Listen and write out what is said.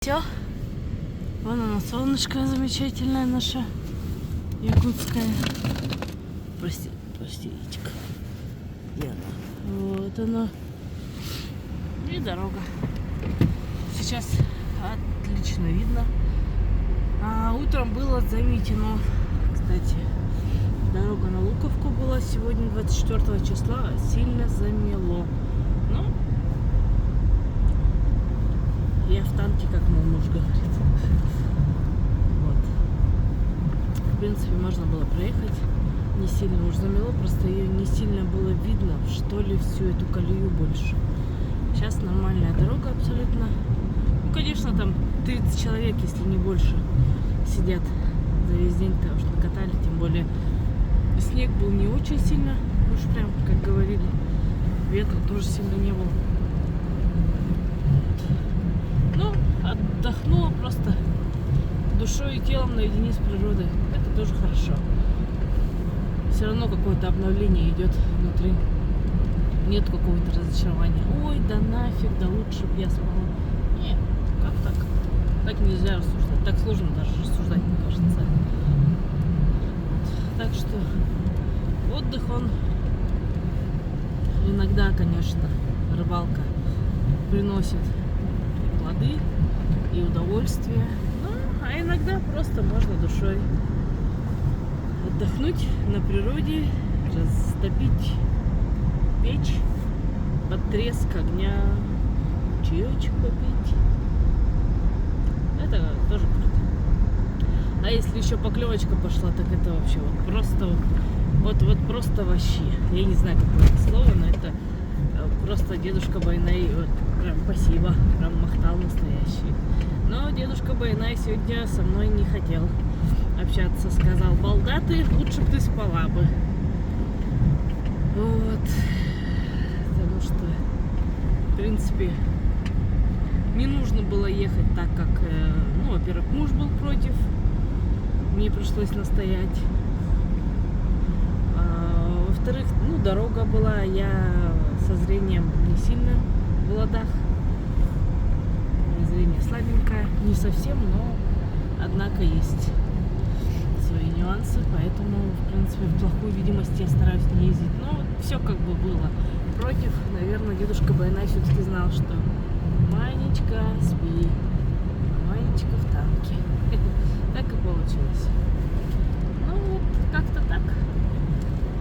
Все. Вон оно, солнышко замечательное наше, якутское. Простите. Вот оно. И дорога. Сейчас отлично видно. А утром было заметено, кстати, дорога на Луковку была сегодня 24 числа, сильно замело. Ну, я в танке, как мой муж говорит. Вот. В принципе, можно было проехать. Не сильно уж замело, просто ее не сильно было видно, что ли, всю эту колею больше. Сейчас нормальная дорога абсолютно. Ну, конечно, там 30 человек, если не больше, сидят за весь день, потому что накатали, тем более снег был не очень сильно, уж прям, как говорили, ветра тоже сильно не было. Ну, отдохнула просто душой и телом наедине с природой. Это тоже хорошо. Все равно какое-то обновление идет внутри. Нет какого-то разочарования. Ой, да нафиг, да лучше бы я спала. Нет, как так? Так нельзя рассуждать. Так сложно даже рассуждать, мне кажется. Так что отдых, он иногда, конечно, рыбалка приносит и плоды, и удовольствие. Ну, а иногда просто можно душой отдохнуть на природе, растопить печь, под треск огня, чаечек попить. Это тоже круто. А если еще поклевочка пошла, так это вообще вот просто вообще. Я не знаю, какое это слово, но это просто дедушка Байнай, вот, прям спасибо, прям махтал настоящий. Но дедушка Байнай сегодня со мной не хотел общаться, сказал: балда ты, лучше бы ты спала бы. Вот. Потому что, в принципе, не нужно было ехать так, как, ну, во-первых, муж был против, мне пришлось настоять. А, во-вторых, ну, дорога была, я со зрением не сильно в ладах. Зрение слабенькое, не совсем, но, однако, есть свои нюансы, поэтому, в принципе, в плохую видимость я стараюсь не ездить. Но все как бы было против. Наверное, дедушка Байнай все-таки знал, что Манечка, спи, Манечка в танке. Так и получилось. Ну вот, как-то так.